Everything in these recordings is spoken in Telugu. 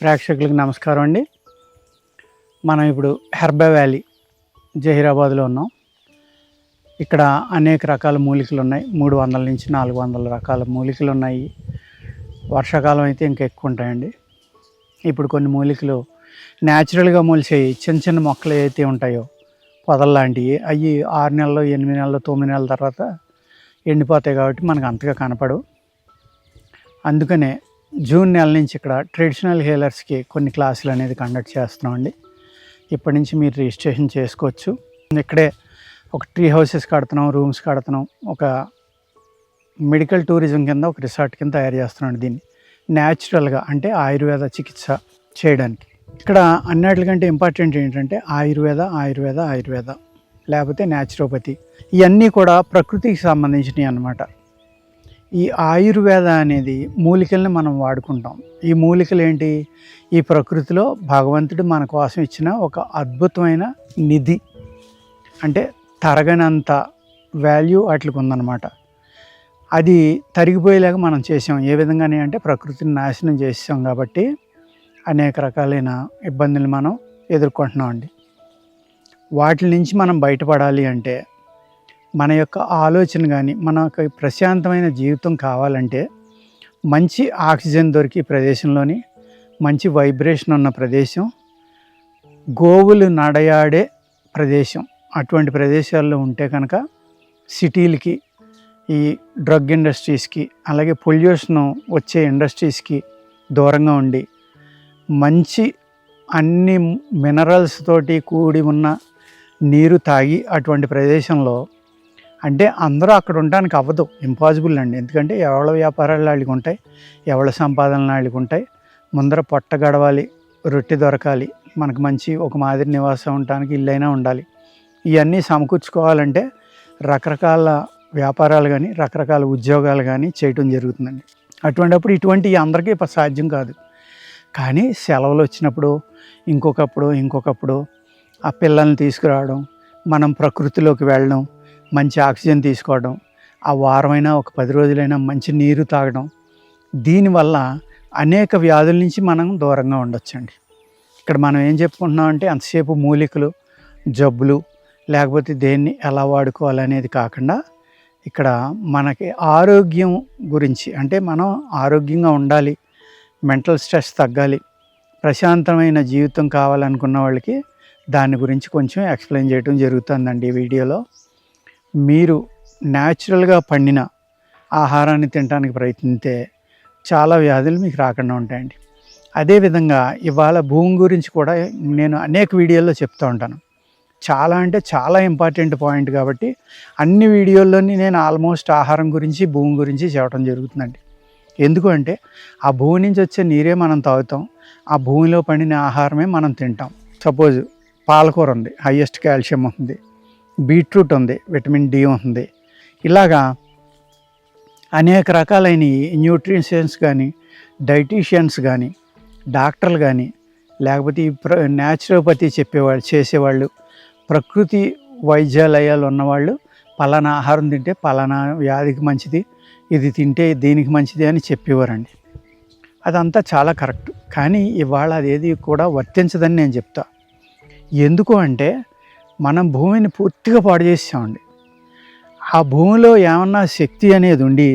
ప్రేక్షకులకు నమస్కారం అండి. మనం ఇప్పుడు హెర్బా వ్యాలీ జహీరాబాద్లో ఉన్నాం. ఇక్కడ అనేక రకాల మూలికలు ఉన్నాయి. 300 నుంచి 400 రకాల మూలికలు ఉన్నాయి. వర్షాకాలం అయితే ఇంకా ఎక్కువ ఉంటాయండి. ఇప్పుడు కొన్ని మూలికలు న్యాచురల్గా మొలిచేయి చిన్న చిన్న మొక్కలు ఏవైతే ఉంటాయో పొదల్లాంటివి, అవి 6 నెలలు 8 నెలలు 9 నెలల తర్వాత ఎండిపోతాయి కాబట్టి మనకు అంతగా కనపడవు. అందుకనే జూన్ నెల నుంచి ఇక్కడ ట్రెడిషనల్ హీలర్స్కి కొన్ని క్లాసులు అనేది కండక్ట్ చేస్తున్నామండి. ఇప్పటి నుంచి మీరు రిజిస్ట్రేషన్ చేసుకోవచ్చు. ఇక్కడే ఒక ట్రీ హౌసెస్ కడుతున్నాం, రూమ్స్ కడుతున్నాం, ఒక మెడికల్ టూరిజం కింద ఒక రిసార్ట్ కింద తయారు చేస్తున్నాం. దీన్ని న్యాచురల్గా అంటే ఆయుర్వేద చికిత్స చేయడానికి. ఇక్కడ అన్నిటికంటే ఇంపార్టెంట్ ఏంటంటే ఆయుర్వేద లేకపోతే న్యాచురోపతి, ఇవన్నీ కూడా ప్రకృతికి సంబంధించినవి అన్నమాట. ఈ ఆయుర్వేద అనేది మూలికల్ని మనం వాడుకుంటాం. ఈ మూలికలు ఏంటి? ఈ ప్రకృతిలో భగవంతుడు మన కోసం ఇచ్చిన ఒక అద్భుతమైన నిధి. అంటే తరగనంత వాల్యూ వాటికి ఉందన్నమాట. అది తరిగిపోయేలాగా మనం చేసాం. ఏ విధంగానే అంటే ప్రకృతిని నాశనం చేసాం కాబట్టి అనేక రకాలైన ఇబ్బందులు మనం ఎదుర్కొంటున్నామండి. వాటి నుంచి మనం బయటపడాలి అంటే మన యొక్క ఆలోచన కానీ మనకు ప్రశాంతమైన జీవితం కావాలంటే మంచి ఆక్సిజన్ దొరికి ప్రదేశంలోని మంచి వైబ్రేషన్ ఉన్న ప్రదేశం, గోవులు నడయాడే ప్రదేశం, అటువంటి ప్రదేశాల్లో ఉంటే కనుక సిటీలకి, ఈ డ్రగ్ ఇండస్ట్రీస్కి, అలాగే పొల్యూషన్ వచ్చే ఇండస్ట్రీస్కి దూరంగా ఉండి మంచి అన్ని మినరల్స్ తోటి కూడి ఉన్న నీరు తాగి అటువంటి ప్రదేశంలో, అంటే అందరూ అక్కడ ఉండడానికి అవ్వదు, ఇంపాసిబుల్ అండి. ఎందుకంటే ఎవరి వ్యాపారాలు వాళ్ళకి ఉంటాయి, ఎవరి సంపాదనలు వాళ్ళకి ఉంటాయి. ముందర పొట్ట గడవాలి, రొట్టె దొరకాలి, మనకు మంచి ఒక మాదిరి నివాసం ఉండడానికి ఇల్లైనా ఉండాలి. ఇవన్నీ సమకూర్చుకోవాలంటే రకరకాల వ్యాపారాలు కానీ రకరకాల ఉద్యోగాలు కానీ చేయటం జరుగుతుందండి. అటువంటిప్పుడు ఇటువంటి అందరికీ సాధ్యం కాదు. కానీ సెలవులు వచ్చినప్పుడు ఇంకొకప్పుడు ఆ పిల్లల్ని తీసుకురావడం, మనం ప్రకృతిలోకి వెళ్ళడం, మంచి ఆక్సిజన్ తీసుకోవడం, ఆ వారమైనా ఒక 10 రోజులైనా మంచి నీరు తాగడం, దీనివల్ల అనేక వ్యాధుల నుంచి మనం దూరంగా ఉండొచ్చండి. ఇక్కడ మనం ఏం చెప్పుకుంటున్నాం అంటే అంతసేపు మూలికలు, జబ్బులు, లేకపోతే దేన్ని ఎలా వాడుకోవాలనేది కాకుండా ఇక్కడ మనకి ఆరోగ్యం గురించి, అంటే మనం ఆరోగ్యంగా ఉండాలి, మెంటల్ స్ట్రెస్ తగ్గాలి, ప్రశాంతమైన జీవితం కావాలనుకున్న వాళ్ళకి దాని గురించి కొంచెం ఎక్స్ప్లెయిన్ చేయడం జరుగుతుందండి ఈ వీడియోలో. మీరు న్యాచురల్గా పండిన ఆహారాన్ని తినడానికి ప్రయత్నిస్తే చాలా వ్యాధులు మీకు రాకుండా ఉంటాయండి. అదేవిధంగా ఇవాళ భూమి గురించి కూడా నేను అనేక వీడియోల్లో చెప్తూ ఉంటాను. చాలా అంటే చాలా ఇంపార్టెంట్ పాయింట్ కాబట్టి అన్ని వీడియోల్లోని నేను ఆల్మోస్ట్ ఆహారం గురించి, భూమి గురించి చెప్పడం జరుగుతుందండి. ఎందుకు అంటే ఆ భూమి నుంచి వచ్చే నీరే మనం తాగుతాం, ఆ భూమిలో పండిన ఆహారమే మనం తింటాం. సపోజ్ పాలకూర ఉంది, హైయెస్ట్ కాల్షియం ఉంది, బీట్రూట్ ఉంది, విటమిన్ డి ఉంది. ఇలాగా అనేక రకాలైన న్యూట్రిషన్స్ కానీ, డైటీషియన్స్ కానీ, డాక్టర్లు కానీ, లేకపోతే ఈ న్యాచురోపతి చేసేవాళ్ళు, ప్రకృతి వైద్యాలయాలు ఉన్నవాళ్ళు పలానా ఆహారం తింటే పలానా వ్యాధికి మంచిది, ఇది తింటే దీనికి మంచిది అని చెప్పేవారండి. అదంతా చాలా కరెక్ట్. కానీ ఇవాళ అదేది కూడా వర్తించదని నేను చెప్తా. ఎందుకు అంటే మనం భూమిని పూర్తిగా పాడు చేసామండి. ఆ భూమిలో ఏమన్నా శక్తి అనేది ఉండి,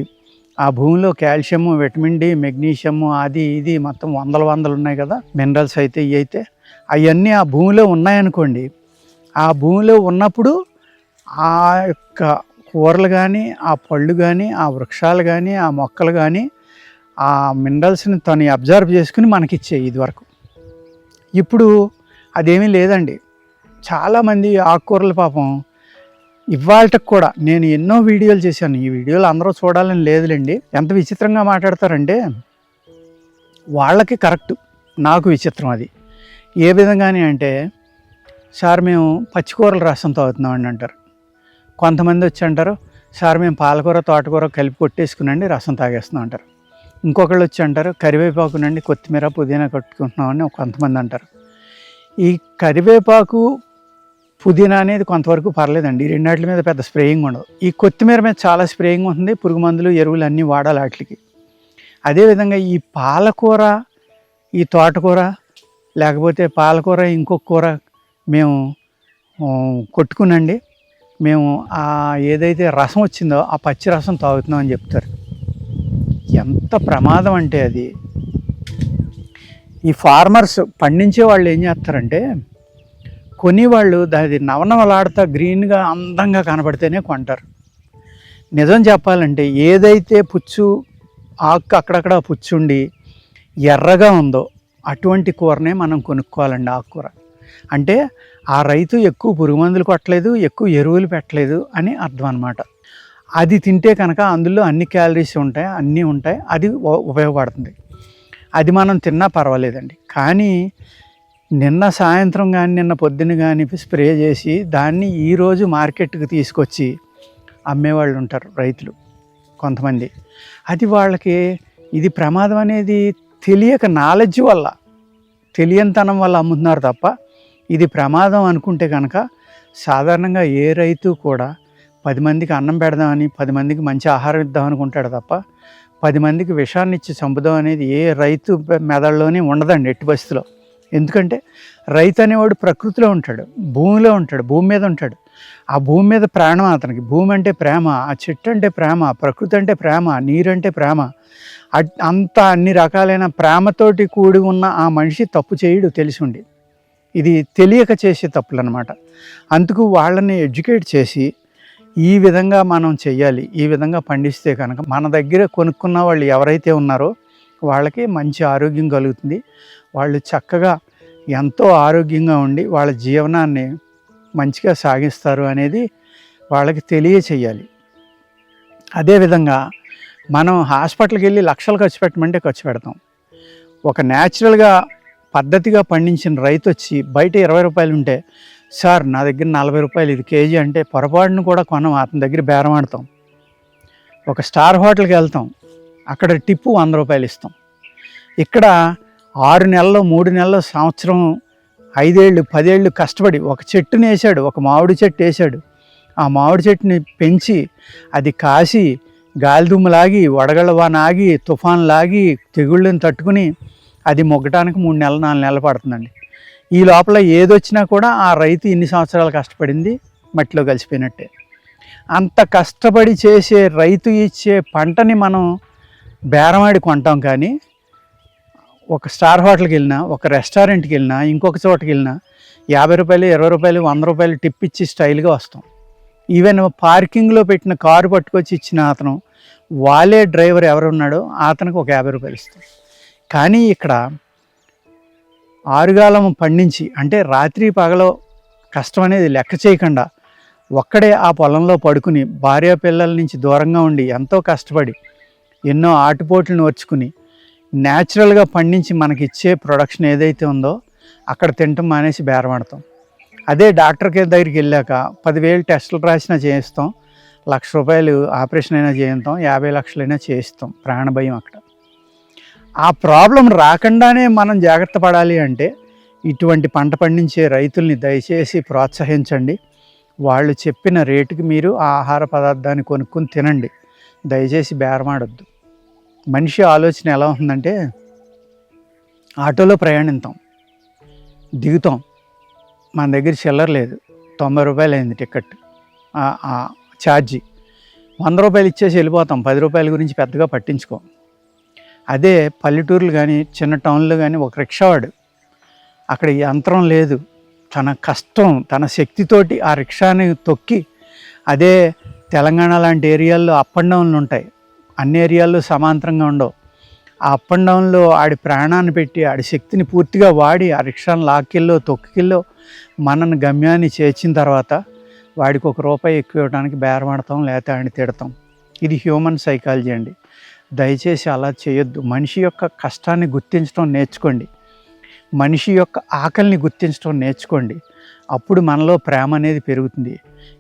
ఆ భూమిలో కాల్షియము, విటమిన్ డి, మెగ్నీషియము, అది ఇది మొత్తం వందలు ఉన్నాయి కదా, మినరల్స్ అయితే ఇవి అయితే అవన్నీ ఆ భూమిలో ఉన్నాయనుకోండి. ఆ భూమిలో ఉన్నప్పుడు ఆ యొక్క కూరలు కానీ, ఆ పళ్ళు కానీ, ఆ వృక్షాలు కానీ, ఆ మొక్కలు కానీ ఆ మినరల్స్ని తను అబ్జర్వ్ చేసుకుని మనకిచ్చాయి ఇదివరకు. ఇప్పుడు అదేమీ లేదండి. చాలామంది ఆకుకూరలు పాపం ఇవాళకి కూడా నేను ఎన్నో వీడియోలు చేశాను. ఈ వీడియోలు అందరూ చూడాలని లేదులేండి. ఎంత విచిత్రంగా మాట్లాడతారంటే వాళ్ళకి కరెక్ట్, నాకు విచిత్రం అది. ఏ విధంగానే అంటే, సార్ మేము పచ్చికూరల రసం తాగుతున్నామండి అంటారు. కొంతమంది వచ్చి అంటారు, సార్ మేము పాలకూర తోటకూర కలిపి కొట్టేసుకునండి రసం తాగేస్తున్నాం అంటారు. ఇంకొకళ్ళు వచ్చి అంటారు, కరివేపాకునండి కొత్తిమీర పుదీనా కట్టుకుంటున్నామని కొంతమంది అంటారు. ఈ కరివేపాకు పుదీనా అనేది కొంతవరకు పర్లేదండి, రెండాటి మీద పెద్ద స్ప్రేయింగ్ ఉండదు. ఈ కొత్తిమీర మీద చాలా స్ప్రేయింగ్ ఉంటుంది, పురుగు మందులు, ఎరువులు అన్నీ వాడాలి వాటికి. అదేవిధంగా ఈ పాలకూర, ఈ తోటకూర లేకపోతే పాలకూర ఇంకొక కూర మేము కొట్టుకునండి మేము ఏదైతే రసం వచ్చిందో ఆ పచ్చి రసం తాగుతున్నాం అని చెప్తారు. ఎంత ప్రమాదం అంటే అది. ఈ ఫార్మర్స్ పండించే వాళ్ళు ఏం చేస్తారంటే కొనేవాళ్ళు దాని నవనవలాడుతా గ్రీన్గా అందంగా కనపడితేనే కొంటారు. నిజం చెప్పాలంటే ఏదైతే పుచ్చు ఆకు అక్కడక్కడ పుచ్చుండి ఎర్రగా ఉందో అటువంటి కూరనే మనం కొనుక్కోవాలండి. ఆకుకూర అంటే ఆ రైతు ఎక్కువ పురుగు మందులు కొట్టలేదు, ఎక్కువ ఎరువులు పెట్టలేదు అని అర్థం అన్నమాట. అది తింటే కనుక అందులో అన్ని క్యాలరీస్ ఉంటాయి, అన్నీ ఉంటాయి, అది ఉపయోగపడుతుంది. అది మనం తిన్నా పర్వాలేదండి. కానీ నిన్న సాయంత్రం కానీ నిన్న పొద్దున్న కానీ స్ప్రే చేసి దాన్ని ఈరోజు మార్కెట్కి తీసుకొచ్చి అమ్మేవాళ్ళు ఉంటారు రైతులు కొంతమంది. అది వాళ్ళకి ఇది ప్రమాదం అనేది తెలియక నాలెడ్జ్ వల్ల తెలియనితనం వల్ల అమ్ముతున్నారు తప్ప ఇది ప్రమాదం అనుకుంటే కనుక సాధారణంగా ఏ రైతు కూడా 10 మందికి అన్నం పెడదామని 10 మందికి మంచి ఆహారం ఇద్దాం అనుకుంటాడు తప్ప 10 మందికి విషాన్ని ఇచ్చి చంపుదాం అనేది ఏ రైతు మెదడులోనే ఉండదండి ఎట్టి పరిస్థితిలో. ఎందుకంటే రైతు అనేవాడు ప్రకృతిలో ఉంటాడు, భూమిలో ఉంటాడు, భూమి మీద ఉంటాడు. ఆ భూమి మీద ప్రాణం అతనికి. భూమి అంటే ప్రేమ, ఆ చెట్టు అంటే ప్రేమ, ప్రకృతి అంటే ప్రేమ, నీరు అంటే ప్రేమ. అంత అన్ని రకాలైన ప్రేమతోటి కూడి ఉన్న ఆ మనిషి తప్పు చేయడు తెలిసి ఉండి. ఇది తెలియక చేసే తప్పులు అన్నమాట. అందుకు వాళ్ళని ఎడ్యుకేట్ చేసి ఈ విధంగా మనం చెయ్యాలి, ఈ విధంగా పండిస్తే కనుక మన దగ్గర కొనుక్కున్న వాళ్ళు ఎవరైతే ఉన్నారో వాళ్ళకి మంచి ఆరోగ్యం కలుగుతుంది. వాళ్ళు చక్కగా ఎంతో ఆరోగ్యంగా ఉండి వాళ్ళ జీవనాన్ని మంచిగా సాగిస్తారు అనేది వాళ్ళకి తెలియచేయాలి. అదేవిధంగా మనం హాస్పిటల్కి వెళ్ళి లక్షలు ఖర్చు పెట్టమంటే ఖర్చు పెడతాం. ఒక న్యాచురల్గా పద్ధతిగా పండించిన రైతు వచ్చి బయట 20 రూపాయలు ఉంటే సార్ నా దగ్గర 40 రూపాయలు ఇది కేజీ అంటే పొరపాటును కూడా కొనం, అతని దగ్గర బేరం ఆడతాం. ఒక స్టార్ హోటల్కి వెళ్తాం, అక్కడ టిప్పు 100 రూపాయలు ఇస్తాం. ఇక్కడ 6 నెలలు 3 నెలలు సంవత్సరం 5 ఏళ్ళు 10 ఏళ్ళు కష్టపడి ఒక చెట్టుని వేసాడు, ఒక మామిడి చెట్టు వేసాడు. ఆ మామిడి చెట్టుని పెంచి అది కాసి గాలిదుమ్ము లాగి వడగళ్ళ వాన ఆగి తుఫాన్ లాగి తెగుళ్ళని తట్టుకుని అది మొగ్గటానికి 3 నెలలు 4 నెలలు పడుతుందండి. ఈ లోపల ఏదొచ్చినా కూడా ఆ రైతు ఇన్ని సంవత్సరాలు కష్టపడింది మట్టిలో కలిసిపోయినట్టే. అంత కష్టపడి చేసే రైతు ఇచ్చే పంటని మనం బేరమాడి కొంటాం. కానీ ఒక స్టార్ హోటల్కి వెళ్ళినా, ఒక రెస్టారెంట్కి వెళ్ళినా, ఇంకొక చోటకి వెళ్ళినా 50 రూపాయలు 20 రూపాయలు 100 రూపాయలు టిప్ ఇచ్చి స్టైల్గా వస్తాం. ఈవెన్ పార్కింగ్లో పెట్టిన కారు పట్టుకొచ్చి ఇచ్చిన అతను వాలే డ్రైవర్ ఎవరున్నాడో అతనికి ఒక 50 రూపాయలు ఇస్తాం. కానీ ఇక్కడ ఆరుగాలం పండించి అంటే రాత్రి పగలో కష్టం అనేది లెక్క చేయకుండా ఒక్కడే ఆ పొలంలో పడుకుని భార్య పిల్లల నుంచి దూరంగా ఉండి ఎంతో కష్టపడి ఎన్నో ఆటుపోట్లను వచ్చుకుని న్యాచురల్గా పండించి మనకి ఇచ్చే ప్రొడక్షన్ ఏదైతే ఉందో అక్కడ తినటం మానేసి బేరమాడతాం. అదే డాక్టర్కి దగ్గరికి వెళ్ళాక 10,000 టెస్టులు రాసినా చేయిస్తాం, 1,00,000 రూపాయలు ఆపరేషన్ అయినా చేయిస్తాం, 50 లక్షలైనా చేయిస్తాం. ప్రాణభయం అక్కడ. ఆ ప్రాబ్లం రాకుండానే మనం జాగ్రత్త పడాలి అంటే ఇటువంటి పంట పండించే రైతుల్ని దయచేసి ప్రోత్సహించండి. వాళ్ళు చెప్పిన రేటుకి మీరు ఆ ఆహార పదార్థాన్ని కొనుక్కొని తినండి. దయచేసి బేరమాడొద్దు. మనిషి ఆలోచన ఎలా ఉందంటే ఆటోలో ప్రయాణిస్తాం, దిగుతాం, మన దగ్గర చిల్లర లేదు, 90 రూపాయలు అయింది టికెట్ ఛార్జీ, 100 రూపాయలు ఇచ్చేసి వెళ్ళిపోతాం. 10 రూపాయల గురించి పెద్దగా పట్టించుకోం. అదే పల్లెటూర్లు కానీ చిన్న టౌన్లో కానీ ఒక రిక్షావాడు అక్కడ యంత్రం లేదు, తన కష్టం తన శక్తితోటి ఆ రిక్షాని తొక్కి, అదే తెలంగాణ లాంటి ఏరియాల్లో అప్ అండ్ డౌన్లు ఉంటాయి, అన్ని ఏరియాల్లో సమాంతరంగా ఉండవు. ఆ అప్ అండ్ డౌన్లో ఆడి ప్రాణాన్ని పెట్టి ఆడి శక్తిని పూర్తిగా వాడి ఆ రిక్షాను లాక్కిల్లో తొక్కిల్లో మనని గమ్యాన్ని చేర్చిన తర్వాత వాడికి ₹1 ఎక్కువ ఇవ్వడానికి బేరమాడతాం, లేకపోతే ఆడిని తిడతాం. ఇది హ్యూమన్ సైకాలజీ అండి. దయచేసి అలా చేయొద్దు. మనిషి యొక్క కష్టాన్ని గుర్తించడం నేర్చుకోండి, మనిషి యొక్క ఆకలిని గుర్తించడం నేర్చుకోండి. అప్పుడు మనలో ప్రేమ అనేది పెరుగుతుంది.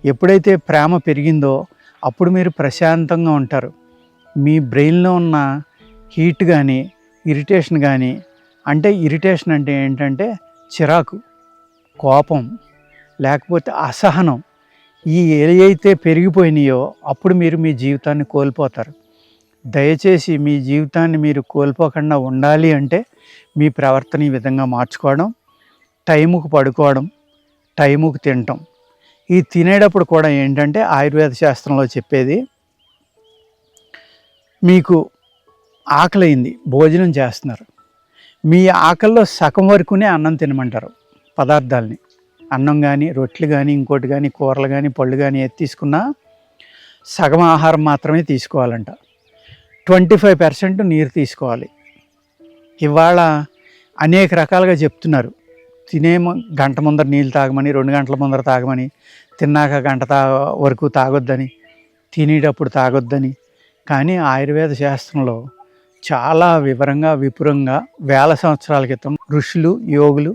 ఎప్పుడైతే ప్రేమ పెరిగిందో అప్పుడు మీరు ప్రశాంతంగా ఉంటారు. మీ బ్రెయిన్లో ఉన్న హీట్ కానీ ఇరిటేషన్ కానీ, అంటే ఇరిటేషన్ అంటే ఏంటంటే చిరాకు, కోపం, లేకపోతే అసహనం, ఈ ఏవైతే పెరిగిపోయినాయో అప్పుడు మీరు మీ జీవితాన్ని కోల్పోతారు. దయచేసి మీ జీవితాన్ని మీరు కోల్పోకుండా ఉండాలి అంటే మీ ప్రవర్తన ఈ విధంగా మార్చుకోవడం, టైముకు పడుకోవడం, టైముకు తినటం. ఈ తినేటప్పుడు కూడా ఏంటంటే ఆయుర్వేద శాస్త్రంలో చెప్పేది, మీకు ఆకలైంది, భోజనం చేస్తున్నారు, మీ ఆకలిలో సగం వరకునే అన్నం తినమంటారు. పదార్థాలని అన్నం కానీ, రొట్టెలు కానీ, ఇంకోటి కానీ, కూరలు కానీ, పళ్ళు కానీ ఏది తీసుకున్నా సగం ఆహారం మాత్రమే తీసుకోవాలంట. 25% నీరు తీసుకోవాలి. ఇవాళ అనేక రకాలుగా చెప్తున్నారు, గంట ముందర నీళ్ళు తాగమని, 2 గంటల ముందర తాగమని, తిన్నాక గంట వరకు తాగొద్దని, తినేటప్పుడు తాగొద్దని. కానీ ఆయుర్వేద శాస్త్రంలో చాలా వివరంగా, విపురంగా వేల సంవత్సరాల క్రితం ఋషులు, యోగులు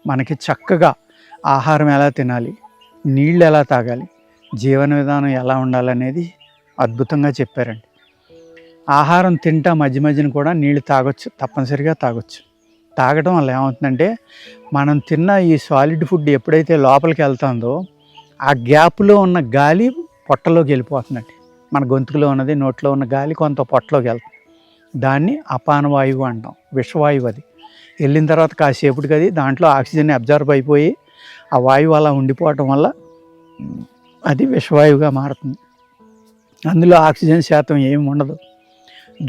మనకి చక్కగా ఆహారం ఎలా తినాలి, నీళ్ళు ఎలా తాగాలి, జీవన విధానం ఎలా ఉండాలనేది అద్భుతంగా చెప్పారండి. ఆహారం తింటా మధ్య మధ్యన కూడా నీళ్ళు తాగొచ్చు, తప్పనిసరిగా తాగొచ్చు. తాగడం వల్ల ఏమవుతుందంటే, మనం తిన్న ఈ సాలిడ్ ఫుడ్ ఎప్పుడైతే లోపలికి వెళ్తుందో ఆ గ్యాప్లో ఉన్న గాలి పొట్టలోకి వెళ్ళిపోతుందండి. మన గొంతుకులో ఉన్నది, నోట్లో ఉన్న గాలి కొంత పొట్టలోకి వెళ్తుంది. దాన్ని అపాన వాయువు అంటాం, విషవాయువు. అది వెళ్ళిన తర్వాత కాసేపటికి అది దాంట్లో ఆక్సిజన్ అబ్జర్వ్ అయిపోయి ఆ వాయువు అలా ఉండిపోవటం వల్ల అది విషవాయువుగా మారుతుంది. అందులో ఆక్సిజన్ శాతం ఏమి ఉండదు.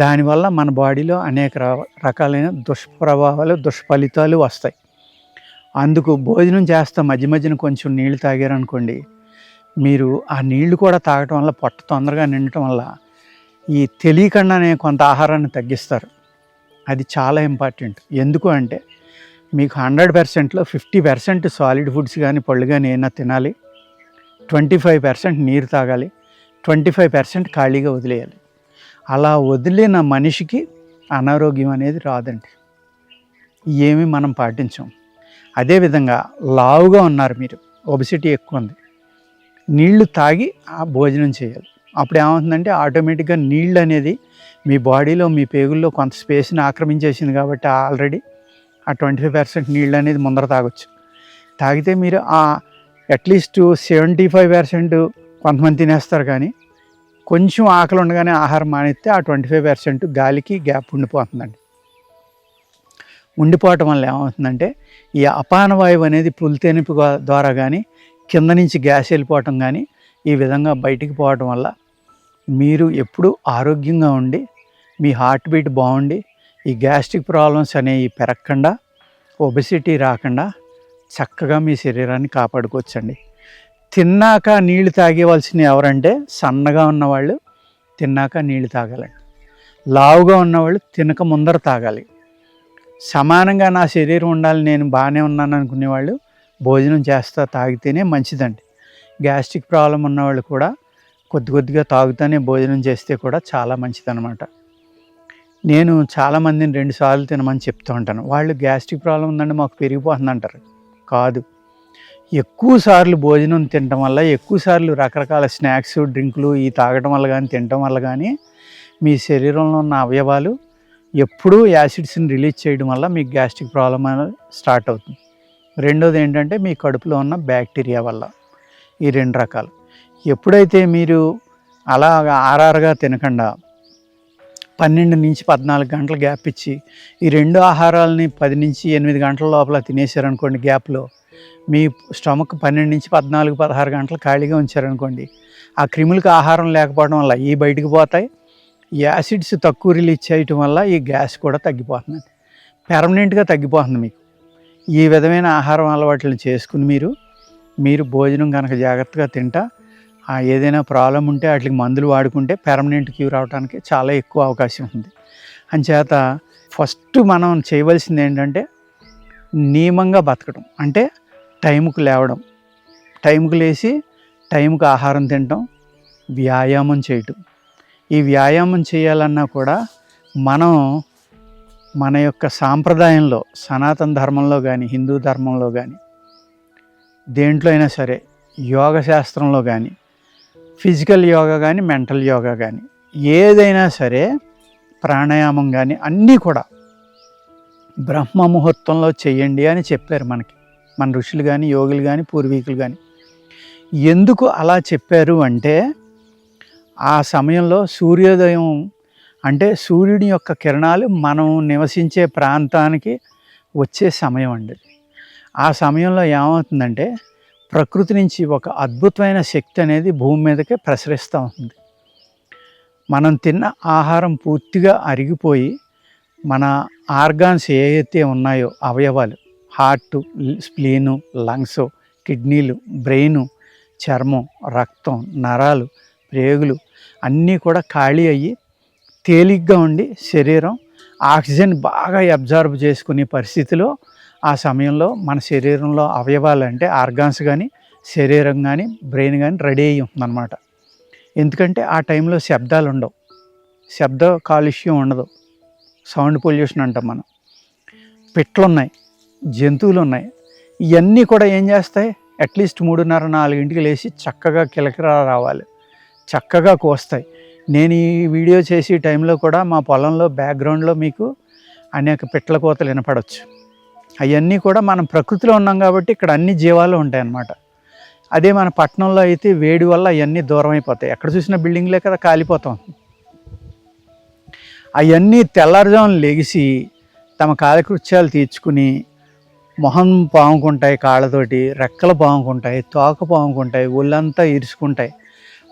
దానివల్ల మన బాడీలో అనేక రకాలైన దుష్ప్రభావాలు, దుష్ఫలితాలు వస్తాయి. అందుకు భోజనం చేస్తా మధ్య మధ్యన కొంచెం నీళ్ళు తాగారనుకోండి, మీరు ఆ నీళ్లు కూడా తాగటం వల్ల పొట్ట తొందరగా నిండటం వల్ల ఈ తెలియకుండానే కొంత ఆహారాన్ని తగ్గిస్తారు. అది చాలా ఇంపార్టెంట్. ఎందుకు అంటే, మీకు 100%లో 50% సాలిడ్ ఫుడ్స్ కానీ, పళ్ళు కానీ ఏమైనా తినాలి, 25% నీరు తాగాలి, 25% ఖాళీగా వదిలేయాలి. అలా వదిలిన మనిషికి అనారోగ్యం అనేది రాదండి. ఏమి మనం పాటించాం. అదేవిధంగా లావుగా ఉన్నారు మీరు, ఒబెసిటీ ఎక్కువ ఉంది, నీళ్లు తాగి ఆ భోజనం చేయాలి. అప్పుడు ఏమవుతుందంటే, ఆటోమేటిక్గా నీళ్ళు అనేది మీ బాడీలో, మీ పేగుల్లో కొంత స్పేస్ని ఆక్రమించేసింది కాబట్టి ఆల్రెడీ ఆ 25% నీళ్ళు అనేది ముందర తాగొచ్చు. తాగితే మీరు అట్లీస్ట్ 75% కొంతమంది తినేస్తారు. కానీ కొంచెం ఆకలి ఉండగానే ఆహారం మానేస్తే ఆ 25% గాలికి గ్యాప్ ఉండిపోతుందండి. ఉండిపోవటం వల్ల ఏమవుతుందంటే, ఈ అపాన వాయువు అనేది పులితెనుపు ద్వారా కానీ, కింద నుంచి గ్యాస్ వెళ్ళిపోవటం కానీ, ఈ విధంగా బయటికి పోవటం వల్ల మీరు ఎప్పుడూ ఆరోగ్యంగా ఉండి, మీ హార్ట్ బీట్ బాగుండి, ఈ గ్యాస్ట్రిక్ ప్రాబ్లమ్స్ అనేవి పెరగకుండా, ఒబెసిటీ రాకుండా చక్కగా మీ శరీరాన్ని కాపాడుకోవచ్చండి. తిన్నాక నీళ్ళు తాగేవలసినవి ఎవరంటే, సన్నగా ఉన్నవాళ్ళు తిన్నాక నీళ్ళు తాగాలండి. లావుగా ఉన్నవాళ్ళు తినక ముందర తాగాలి. సమానంగా నా శరీరం ఉండాలి, నేను బాగానే ఉన్నాను అనుకునేవాళ్ళు భోజనం చేస్తా తాగితేనే మంచిదండి. గ్యాస్ట్రిక్ ప్రాబ్లం ఉన్నవాళ్ళు కూడా కొద్ది కొద్దిగా తాగుతూనే భోజనం చేస్తే కూడా చాలా మంచిదన్నమాట. నేను చాలామందిని 2 సార్లు తినమని చెప్తూ ఉంటాను. వాళ్ళు గ్యాస్ట్రిక్ ప్రాబ్లం ఉందండి, మాకు పెరిగిపోతుంది అంటారు. కాదు, ఎక్కువ సార్లు భోజనం తినటం వల్ల, ఎక్కువ సార్లు రకరకాల స్నాక్స్, డ్రింకులు ఈ తాగటం వల్ల కానీ, తినటం వల్ల కానీ మీ శరీరంలో ఉన్న అవయవాలు ఎప్పుడూ యాసిడ్స్ని రిలీజ్ చేయడం వల్ల మీకు గ్యాస్ట్రిక్ ప్రాబ్లం అనేది స్టార్ట్ అవుతుంది. రెండోది ఏంటంటే, మీ కడుపులో ఉన్న బ్యాక్టీరియా వల్ల. ఈ 2 రకాలు. ఎప్పుడైతే మీరు అలాగా ఆరారుగా తినకుండా 12 నుంచి 14 గంటలు గ్యాప్ ఇచ్చి ఈ 2 ఆహారాలని 10 నుంచి 8 గంటల లోపల తినేసారనుకోండి, గ్యాప్లో మీ స్టమక్ 12 నుంచి 14, 16 గంటలు ఖాళీగా ఉంచారనుకోండి, ఆ క్రిములకు ఆహారం లేకపోవడం వల్ల ఈ బయటికి పోతాయి. యాసిడ్స్ తక్కువ రిలీజ్ చేయటం వల్ల ఈ గ్యాస్ కూడా తగ్గిపోతుంది, పెర్మనెంట్గా తగ్గిపోతుంది. మీకు ఈ విధమైన ఆహారం అలవాట్లను చేసుకుని మీరు భోజనం కనుక జాగ్రత్తగా తింటా, ఏదైనా ప్రాబ్లం ఉంటే వాటికి మందులు వాడుకుంటే పెర్మనెంట్ క్యూర్ అవడానికి చాలా ఎక్కువ అవకాశం ఉంది. అంచేత ఫస్ట్ మనం చేయవలసింది ఏంటంటే, నియమంగా బతకడం. అంటే టైంకు లేవడం, టైంకు లేచి టైంకు ఆహారం తినటం, వ్యాయామం చేయటం. ఈ వ్యాయామం చేయాలన్నా కూడా మనం మన యొక్క సాంప్రదాయంలో, సనాతన ధర్మంలో కానీ, హిందూ ధర్మంలో కానీ, దేంట్లో అయినా సరే, యోగ శాస్త్రంలో కానీ, ఫిజికల్ యోగా కానీ, మెంటల్ యోగా కానీ, ఏదైనా సరే, ప్రాణాయామం కానీ అన్నీ కూడా బ్రహ్మ ముహూర్తంలో చెయ్యండి అని చెప్పారు మనకి, మన ఋషులు కానీ, యోగులు కానీ, పూర్వీకులు కానీ. ఎందుకు అలా చెప్పారు అంటే, ఆ సమయంలో సూర్యోదయం అంటే సూర్యుని యొక్క కిరణాలు మనం నివసించే ప్రాంతానికి వచ్చే సమయం అండి. ఆ సమయంలో ఏమవుతుందంటే ప్రకృతి నుంచి ఒక అద్భుతమైన శక్తి అనేది భూమి మీదకే ప్రసరిస్తూ ఉంటుంది. మనం తిన్న ఆహారం పూర్తిగా అరిగిపోయి మన ఆర్గాన్స్ ఏవైతే ఉన్నాయో అవయవాలు, హార్టు, స్ప్లీను, లంగ్స్, కిడ్నీలు, బ్రెయిను, చర్మం, రక్తం, నరాలు, ప్రేగులు అన్నీ కూడా ఖాళీ అయ్యి తేలిగ్గా ఉండి శరీరం ఆక్సిజన్ బాగా అబ్జార్బ్ చేసుకునే పరిస్థితిలో ఆ సమయంలో మన శరీరంలో అవయవాలు అంటే ఆర్గాన్స్ కానీ శరీరం కానీ బ్రెయిన్ కానీ రెడీ అయ్యి ఉంటుందన్నమాట. ఎందుకంటే ఆ టైంలో శబ్దాలు ఉండవు, శబ్ద కాలుష్యం ఉండదు, సౌండ్ పొల్యూషన్ అంటాం మనం. పిట్లు ఉన్నాయి, జంతువులు ఉన్నాయి, ఇవన్నీ కూడా ఏం చేస్తాయి, అట్లీస్ట్ 3:30-4 లేచి చక్కగా కిలకిలా రావాలి, చక్కగా కోస్తాయి. నేను ఈ వీడియో చేసే టైంలో కూడా మా పొలంలో బ్యాక్గ్రౌండ్లో మీకు అనేక పిట్ల కోతలు వినపడవచ్చు. అవన్నీ కూడా మనం ప్రకృతిలో ఉన్నాం కాబట్టి ఇక్కడ అన్ని జీవాలు ఉంటాయి అన్నమాట. అదే మన పట్టణంలో అయితే వేడి వల్ల అవన్నీ దూరం అయిపోతాయి, ఎక్కడ చూసిన బిల్డింగ్లే కదా కాలిపోతాం. అవన్నీ తెల్లారుజామున లెగిసి తమ కాలకృత్యాలు తీర్చుకుని మొహం పాముకుంటాయి, కాళ్ళతోటి రెక్కలు పాముకుంటాయి, తోక పాముకుంటాయి, ఒళ్ళంతా ఇరుచుకుంటాయి.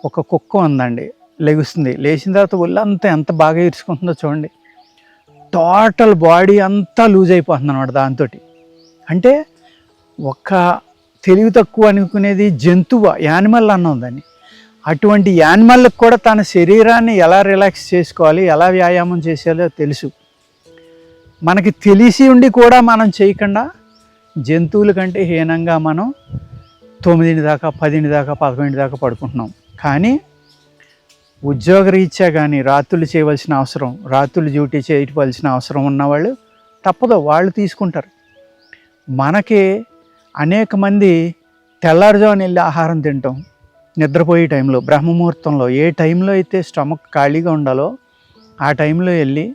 ఒక కుక్క ఉందండి, లెగుస్తుంది, లేచిన తర్వాత ఒళ్ళంతా ఎంత బాగా ఇరుచుకుంటుందో చూడండి. టోటల్ బాడీ అంతా లూజ్ అయిపోతుంది అన్నమాట దాంతో. అంటే ఒక తెలివి తక్కువ అనుకునేది జంతువు, యానిమల్ అన్నాం దాన్ని. అటువంటి యానిమల్కి కూడా తన శరీరాన్ని ఎలా రిలాక్స్ చేసుకోవాలి, ఎలా వ్యాయామం చేసేదో తెలుసు. మనకి తెలిసి ఉండి కూడా మనం చేయకుండా జంతువుల కంటే హీనంగా మనం 9 దాకా 10 దాకా 11 దాకా పడుకుంటున్నాం. కానీ ఉద్యోగరీత్యా కానీ రాత్రులు చేయవలసిన అవసరం, రాత్రులు డ్యూటీ చేయవలసిన అవసరం ఉన్నవాళ్ళు తప్పదు, వాళ్ళు తీసుకుంటారు. మనకి అనేక మంది తెల్లారుజామున వెళ్ళి ఆహారం తింటాం, నిద్రపోయే టైంలో బ్రహ్మముహూర్తంలో ఏ టైంలో అయితే స్టమక్ ఖాళీగా ఉండాలో ఆ టైంలో వెళ్ళి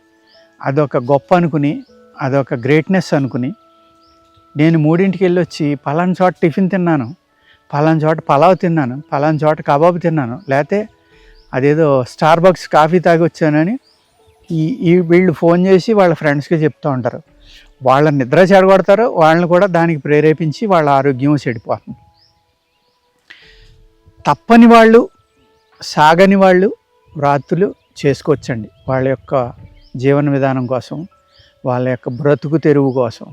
అదొక గొప్ప అనుకుని, అదొక గ్రేట్నెస్ అనుకుని, నేను 3ంటికి వెళ్ళి వచ్చి పలానా చోట టిఫిన్ తిన్నాను, పలానా చోట పలావ్ తిన్నాను, పలానా చోట కబాబ్ తిన్నాను, లేకపోతే అదేదో స్టార్బక్స్ కాఫీ తాగి వచ్చానని ఈ వీళ్ళు ఫోన్ చేసి వాళ్ళ ఫ్రెండ్స్కి చెప్తూ ఉంటారు. వాళ్ళ నిద్ర చెడగొడతారు, వాళ్ళని కూడా దానికి ప్రేరేపించి వాళ్ళ ఆరోగ్యం చెడిపోతుంది. తప్పని వాళ్ళు, సాగని వాళ్ళు రాత్రులు చేసుకోవచ్చండి వాళ్ళ యొక్క జీవన విధానం కోసం, వాళ్ళ యొక్క బ్రతుకు తెరువు కోసం.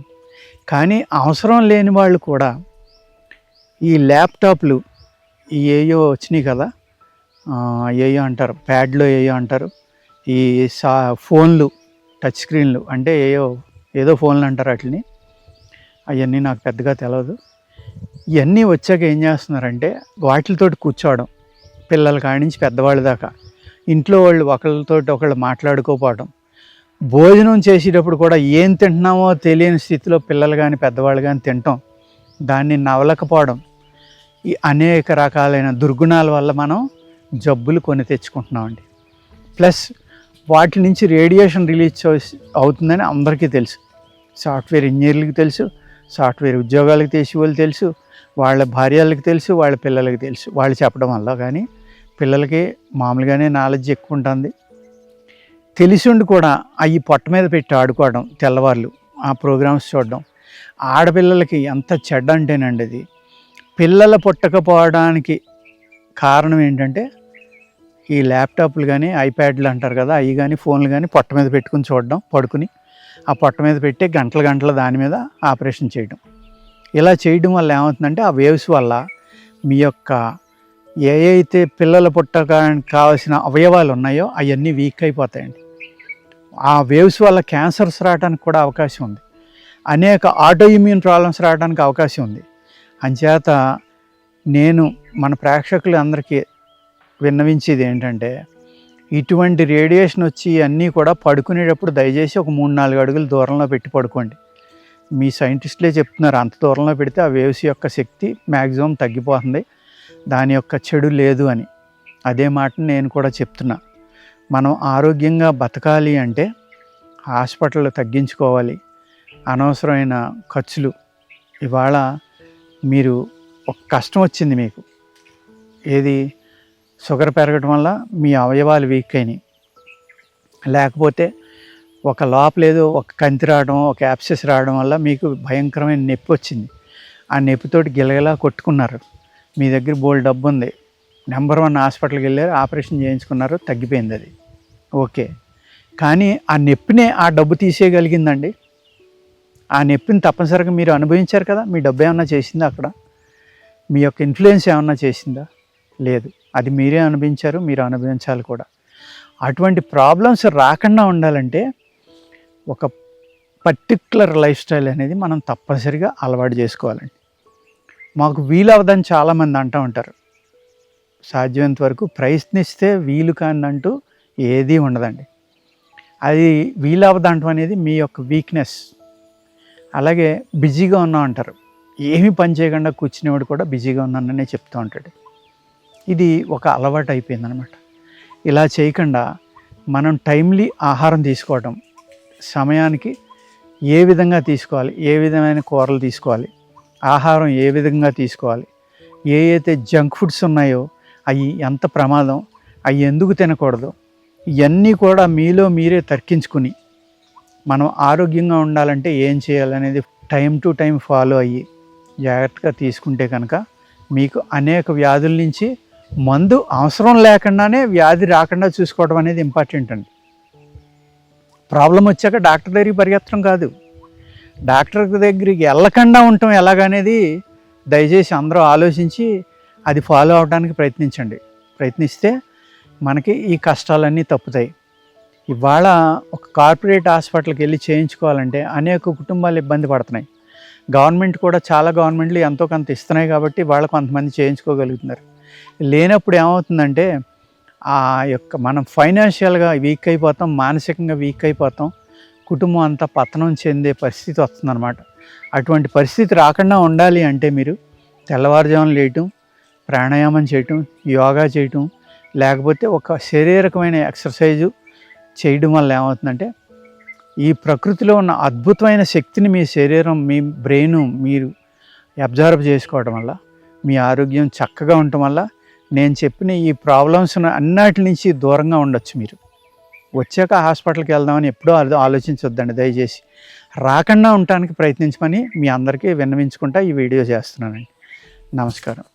కానీ అవసరం లేని వాళ్ళు కూడా ఈ ల్యాప్టాప్లు ఏయో వచ్చినాయి కదా, ఏయో అంటారు, ప్యాడ్లో ఏయో అంటారు, ఈ ఫోన్లు, టచ్ స్క్రీన్లు అంటే ఏదో ఫోన్లు అంటారు వాటిని, అవన్నీ నాకు పెద్దగా తెలియదు. ఇవన్నీ వచ్చాక ఏం చేస్తున్నారంటే వాటితోటి కూర్చోవడం, పిల్లల కాడి నుంచి పెద్దవాళ్ళ దాకా ఇంట్లో వాళ్ళు ఒకళ్ళతోటి ఒకళ్ళు మాట్లాడుకోపోవడం, భోజనం చేసేటప్పుడు కూడా ఏం తింటున్నామో తెలియని స్థితిలో పిల్లలు కానీ పెద్దవాళ్ళు కానీ తినటం, దాన్ని నవలకపోవడం, ఈ అనేక రకాలైన దుర్గుణాల వల్ల మనం జబ్బులు కొని తెచ్చుకుంటున్నామండి. ప్లస్ వాటి నుంచి రేడియేషన్ రిలీజ్ అవుతుందని అందరికీ తెలుసు, సాఫ్ట్వేర్ ఇంజనీర్లకి తెలుసు, సాఫ్ట్వేర్ ఉద్యోగాలకు చేసే వాళ్ళు తెలుసు, వాళ్ళ భార్యలకు తెలుసు, వాళ్ళ పిల్లలకి తెలుసు. వాళ్ళు చెప్పడం వల్ల కానీ పిల్లలకి మామూలుగానే నాలెడ్జ్ ఎక్కువ ఉంటుంది. తెలిసిండి కూడా అవి పొట్ట మీద పెట్టి ఆడుకోవడం, తెల్లవార్లు ఆ ప్రోగ్రామ్స్ చూడడం ఆడపిల్లలకి ఎంత చెడ్డ అంటేనండి. అది పిల్లలు పుట్టకపోవడానికి కారణం ఏంటంటే ఈ ల్యాప్టాప్లు కానీ ఐప్యాడ్లు అంటారు కదా, అవి కానీ ఫోన్లు కానీ పొట్ట మీద పెట్టుకుని చూడడం, పడుకుని ఆ పొట్ట మీద పెట్టి గంటల దాని మీద ఆపరేషన్ చేయడం. ఇలా చేయడం వల్ల ఏమవుతుందంటే ఆ వేవ్స్ వల్ల మీ యొక్క అయితే పిల్లలు పుట్టడానికి కావాల్సిన అవయవాలు ఉన్నాయో అవన్నీ వీక్ అయిపోతాయండి. ఆ వేవ్స్ వల్ల క్యాన్సర్స్ రావడానికి కూడా అవకాశం ఉంది, అనేక ఆటో ఇమ్యూన్ ప్రాబ్లమ్స్ రావడానికి అవకాశం ఉంది. అంచేత నేను మన ప్రేక్షకులు అందరికీ విన్నవించేది ఏంటంటే ఇటువంటి రేడియేషన్ వచ్చి అన్నీ కూడా పడుకునేటప్పుడు దయచేసి ఒక 3-4 అడుగుల దూరంలో పెట్టి పడుకోండి. మీ సైంటిస్టులే చెప్తున్నారు అంత దూరంలో పెడితే ఆ వేవ్స్ యొక్క శక్తి మ్యాక్సిమం తగ్గిపోతుంది, దాని యొక్క చెడు లేదు అని. అదే మాటను నేను కూడా చెప్తున్నా. మనం ఆరోగ్యంగా బతకాలి అంటే హాస్పిటల్ తగ్గించుకోవాలి, అనవసరమైన ఖర్చులు. ఇవాళ మీరు ఒక కష్టం వచ్చింది మీకు, ఏది షుగర్ పెరగడం వల్ల మీ అవయవాలు వీక్ అయినాయి, లేకపోతే ఒక లోపలేదో ఒక కంతి రావడం, ఒక యాప్సెస్ రావడం వల్ల మీకు భయంకరమైన నొప్పి వచ్చింది. ఆ నొప్పితోటి గిలగిలా కొట్టుకున్నారు. మీ దగ్గర బోలెడు డబ్బు ఉంది, నెంబర్ 1 హాస్పిటల్కి వెళ్ళారు, ఆపరేషన్ చేయించుకున్నారు, తగ్గిపోయింది అది ఓకే. కానీ ఆ నొప్పినే ఆ డబ్బు తీసేయగలిగిందండి? ఆ నొప్పిని తప్పనిసరిగా మీరు అనుభవించారు కదా. మీ డబ్బు ఏమన్నా చేసిందా అక్కడ? మీ యొక్క ఇన్ఫ్లుయెన్స్ ఏమన్నా చేసిందా? లేదు. అది మీరే అనుభవించారు, మీరు అనుభవించాలి కూడా. అటువంటి ప్రాబ్లమ్స్ రాకుండా ఉండాలంటే ఒక పర్టిక్యులర్ లైఫ్ స్టైల్ అనేది మనం తప్పనిసరిగా అలవాటు చేసుకోవాలండి. మాకు వీలవదని చాలామంది అంటూ ఉంటారు. సాధ్యమైనంత వరకు ప్రయత్నిస్తే వీలు కానిదంటూ ఏదీ ఉండదండి. అది వీలవదంటం అనేది మీ యొక్క వీక్నెస్. అలాగే బిజీగా ఉన్నాం అంటారు. ఏమీ పని చేయకుండా కూర్చునేవాడు కూడా బిజీగా ఉన్నాననే చెప్తూ ఉంటాడు. ఇది ఒక అలవాటు అయిపోయిందనమాట. ఇలా చేయకుండా మనం టైమ్లీ ఆహారం తీసుకోవడం, సమయానికి ఏ విధంగా తీసుకోవాలి, ఏ విధమైన కూరలు తీసుకోవాలి, ఆహారం ఏ విధంగా తీసుకోవాలి, అయితే జంక్ ఫుడ్స్ ఉన్నాయో అవి ఎంత ప్రమాదం, అవి ఎందుకు తినకూడదు, ఇవన్నీ కూడా మీలో మీరే తర్కించుకుని మనం ఆరోగ్యంగా ఉండాలంటే ఏం చేయాలనేది టైం టు టైం ఫాలో అయ్యి జాగ్రత్తగా తీసుకుంటే కనుక మీకు అనేక వ్యాధుల నుంచి మందు అవసరం లేకుండానే వ్యాధి రాకుండా చూసుకోవడం అనేది ఇంపార్టెంట్ అండి. ప్రాబ్లం వచ్చాక డాక్టర్ దగ్గరికి పరిగెత్తడం కాదు, డాక్టర్ దగ్గరికి వెళ్ళకుండా ఉండటం ఎలాగనేది దయచేసి అందరూ ఆలోచించి అది ఫాలో అవడానికి ప్రయత్నిస్తే మనకి ఈ కష్టాలన్నీ తప్పుతాయి. ఇవాళ ఒక కార్పొరేట్ హాస్పిటల్కి వెళ్ళి చేయించుకోవాలంటే అనేక కుటుంబాలు ఇబ్బంది పడుతున్నాయి. గవర్నమెంట్ కూడా చాలా గవర్నమెంట్లు ఎంతో కొంత ఇస్తున్నాయి కాబట్టి వాళ్ళు కొంతమంది చేయించుకోగలుగుతున్నారు. లేనప్పుడు ఏమవుతుందంటే ఆ యొక్క మనం ఫైనాన్షియల్గా వీక్ అయిపోతాం, మానసికంగా వీక్ అయిపోతాం, కుటుంబం అంతా పతనం చెందే పరిస్థితి వస్తుందన్నమాట. అటువంటి పరిస్థితి రాకుండా ఉండాలి అంటే మీరు తెల్లవారుజామున లేయటం, ప్రాణాయామం చేయటం, యోగా చేయటం, లేకపోతే ఒక శారీరకమైన ఎక్సర్సైజు చేయడం వల్ల ఏమవుతుందంటే ఈ ప్రకృతిలో ఉన్న అద్భుతమైన శక్తిని మీ శరీరం, మీ బ్రెయిన్ మీరు అబ్జర్వ్ చేసుకోవడం వల్ల మీ ఆరోగ్యం చక్కగా ఉండటం వల్ల నేను చెప్పిన ఈ ప్రాబ్లమ్స్ అన్నిటి నుంచి దూరంగా ఉండొచ్చు. మీరు వచ్చాక హాస్పిటల్కి వెళ్దామని ఎప్పుడూ ఆలోచించొద్దండి దయచేసి. రాకుండా ఉండటానికి ప్రయత్నించమని మీ అందరికీ విన్నవించుకుంటా ఈ వీడియో చేస్తున్నానండి. నమస్కారం.